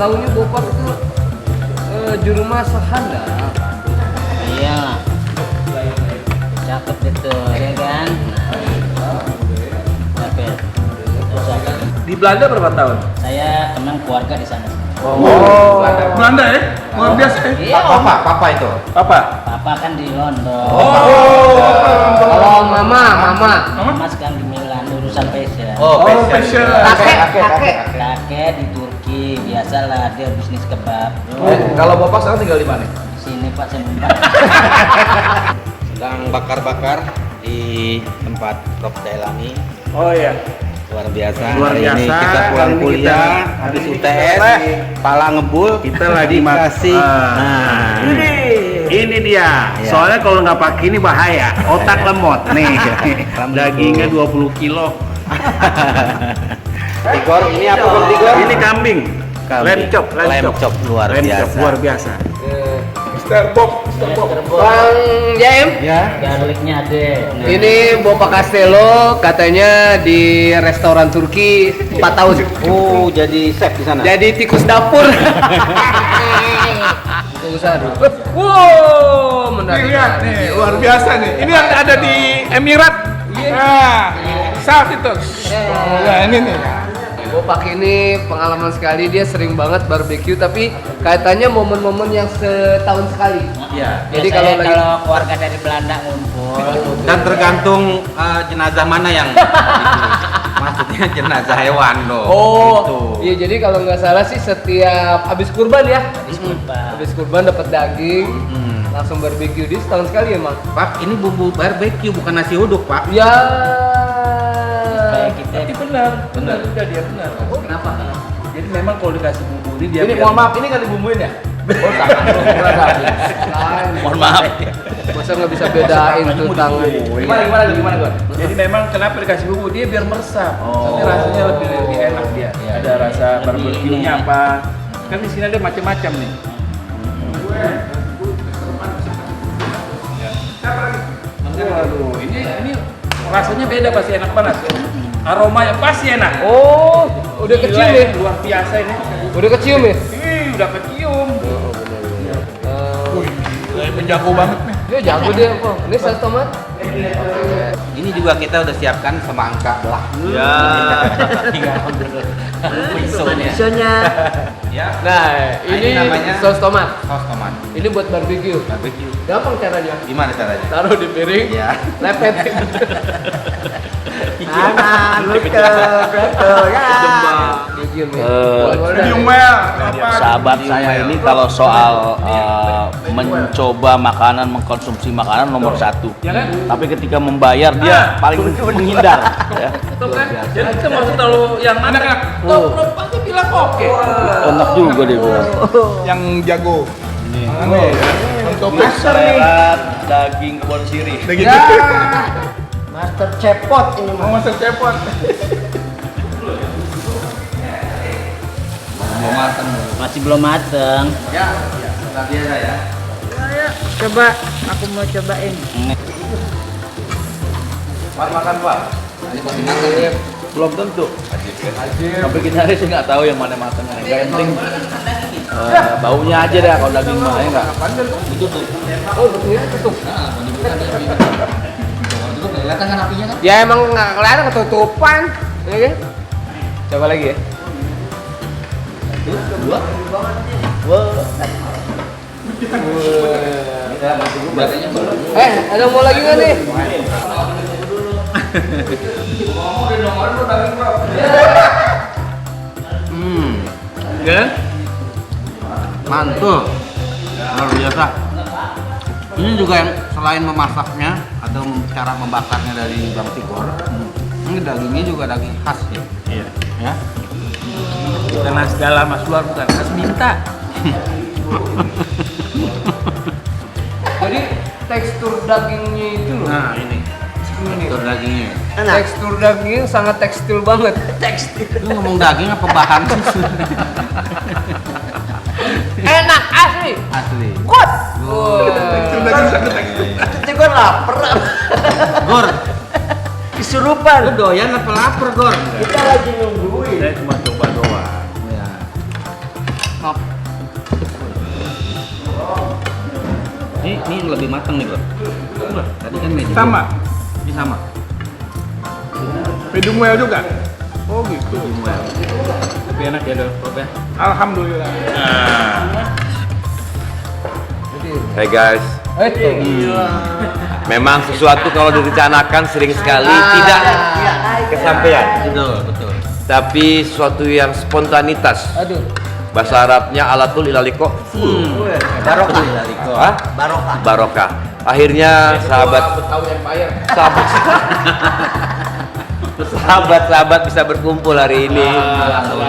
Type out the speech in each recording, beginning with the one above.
Taunya Bopak itu juru masak handal. Iya. Cakep gitu, ya kan? Cakep. Di Belanda berapa tahun? Saya kenal keluarga di sana. Oh, Belanda ya? Luar biasa ya? Iya, Papa itu. Apa? Papa kan di London. Kalau mama. Mama sekarang di Milan urusan fashion. Oh, fashion. Kakek di Turki, biasalah dia bisnis kebab. Kalau bapak sekarang tinggal di mana? Di sini Pak saya numpang. Sedang bakar-bakar di tempat Prof Dailani. Oh iya. Luar biasa. Luar Hari ini biasa. kita pulang Hari ini kuliah, kita- habis hari ini UTS, kita- pala ngebul, Kita lagi dikasih. Nah, ini dia. Iya. Soalnya kalau nggak pakai ini bahaya. Otak lemot nih. Dagingnya 20 kilo. Tigor, ini apa Bang Tigor? Ini kambing. Lamb chop. Luar Lamb chop, biasa. luar biasa. Bang Jaim, Ya. Garlicnya ada. ini Bopak Castello katanya di restoran Turki 4 tahun. Oh, jadi chef di sana. Jadi tikus dapur. Wow, menarik. Lihat nih, luar biasa nih. Ini yang ada di Emirat. Nah, Saat itu. Nah, ini nih. Bopak ini pengalaman sekali, dia sering banget barbeque tapi katanya momen-momen yang setahun sekali. Iya. Jadi Biasanya kalau kalau keluarga dari Belanda ngumpul, Dan tergantung jenazah mana yang maksudnya jenazah hewan loh. Oh, Gitu. iya jadi kalau nggak salah sih setiap habis kurban ya. habis kurban. Habis kurban dapat daging, langsung barbeque di setahun sekali emang. Pak, ini bumbu barbeque bukan nasi uduk, Pak. Ya. Supaya kita Benar juga dia benar. Oh, kenapa? Jadi memang kalau dikasih bumbu ini dia Ini mohon maaf, ini nggak dibumbuin ya? Oh, tangan lu nggak ada. Lain. Mohon maaf. Masa nggak bisa bedain tuh tangan. Gimana Gon? Jadi memang kenapa dikasih bumbu dia biar meresap. Tapi rasanya lebih enak dia. Ada rasa barbeque-nya apa? Kan di sini ada macam-macam nih. Waduh, ini rasanya beda, pasti enak banget. Aromanya pasti enak. Oh, udah Gila kecium ini, ya? luar biasa ini. Udah kecium ya? Udah kecium. Menjago banget nih. Dia jago dia kok. Ini saus tomat. Ini juga kita udah siapkan semangka belah. Ya. Pisaunya. Ya. Nah, Ini ini namanya saus tomat. Saus tomat. Ini buat barbeque. Barbeque. Gampang caranya. Gimana caranya? Taruh di piring, Ya. lepet. Medium ya. Medium well. Apa? Sahabat saya ini kalau soal mencoba makanan, mengkonsumsi makanan nomor satu. Tapi ketika membayar dia paling menghindar. Ya. Tuh kan? Jadi kita maksud kalau yang mana kan? Top aja bilang oke. Enak juga dia bilang. Yang jago. Untuk Selera daging kebon sirih. begitu. Master cepot ini Mau masak cepot. masih belum mateng. Ya. Luar biasa ya. Coba, aku mau cobain. Pak makan, Pak. Belum tentu. Sampai kita hari sih nggak tahu yang mana matang yang nggak penting. Baunya aja deh kalau daging mah ya nggak. Oh, betulnya tutup. Ya emang nggak kelihatan ketutupan. Ya kan? Coba lagi ya. Ada mau lagi nggak nih? Ya? Mantul. Luar biasa. Ini juga yang selain memasaknya atau cara membakarnya dari Bang Tigor, ini dagingnya juga daging khas ya. Iya. Ya. Bukan khas dalam, khas luar, bukan khas minta. Jadi tekstur dagingnya itu loh. Nah ini tekstur dagingnya. Tekstur daging sangat tekstil banget. Tekstil. Lu ngomong daging apa bahan? Enak asli. Asli. Kuat. Daging sakit lagi. Itu gue lapar. Gor, Kesurupan. lu doyan apa lapar Gor? Kita lagi nungguin. Saya cuma coba doang. Ya. Ini lebih matang nih, Gor. Tadi kan medium. Sama. Ini sama. Medium well juga. Oh gitu. Lebih enak ya Dok ya. Alhamdulillah. Hey guys, memang sesuatu kalau direncanakan sering sekali tidak kesampaian. Betul. Tapi sesuatu yang spontanitas. Aduh. Bahasa Arabnya alatul ilaliko. Barokah Liko. Hah? Barokah. Akhirnya sahabat-sahabat bisa berkumpul hari ini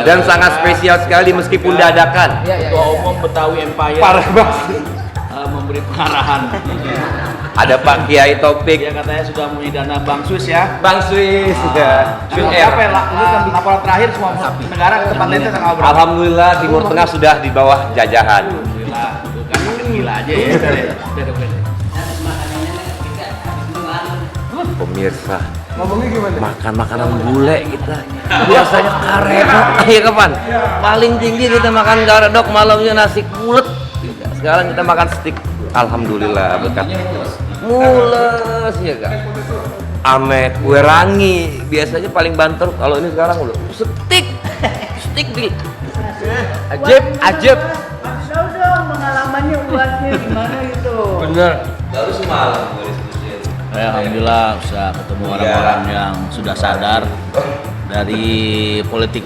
dan sangat spesial sekali meskipun dadakan. Ketua Umum Betawi Empire Parah banget. memberi pengarahan. Ada Pak Kiai Topik, Dia katanya sudah mengidana Bang Swiss ya. Bang Swiss, Swiss apa ya? Ini kan laporan terakhir semua negara ke tempat lainnya tanggal berapa? Alhamdulillah Timur Tengah sudah di bawah jajahan. Alhamdulillah, bukan makin gila aja ya. Pemirsa, makan makanan bule kita. Biasanya karedok, iya kapan? Paling tinggi kita makan karedok, malamnya nasi kulet. Sekarang kita makan steak. Alhamdulillah berkat mules ya kak. Ame kue rangi biasanya paling banter. Kalau ini sekarang udah steak di. Ajib. Tahu dong pengalamannya buatnya gimana gitu. Bener. Baru semalam. Alhamdulillah bisa ketemu orang-orang yang sudah sadar dari politik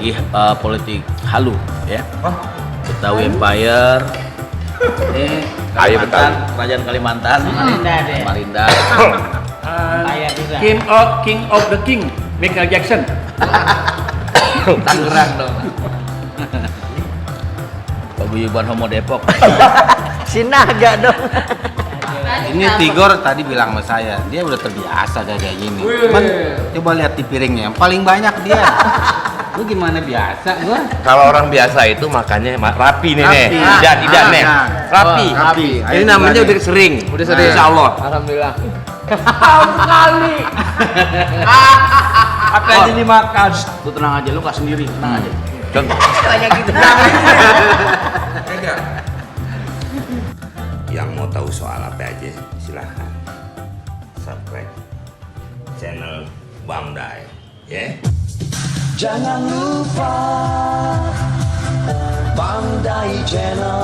halu ya. Betawi Empire. Ayo Betawi. Kerajaan Kalimantan. Samarinda. Kayak juga. King of the King, Michael Jackson. Tangerang dong. Paguyuban Homo Depok. Sinaga dong. Ini Tigor tadi bilang sama saya, dia udah terbiasa kayak gini. Cuman coba lihat di piringnya, yang paling banyak dia. Lu gimana biasa gua? Kalau orang biasa itu makannya rapi nih nih. Rapi. Tidak nih. Rapi. Rapi. Ini namanya udah sering. Udah sering. Insya Allah. Alhamdulillah. Apa aja dimakan? Lu tenang aja, lu kasih sendiri, tenang aja. Contoh. Yang mau tahu soal apa aja silahkan subscribe channel Bang Dai ya. Jangan lupa Bang Dai Channel.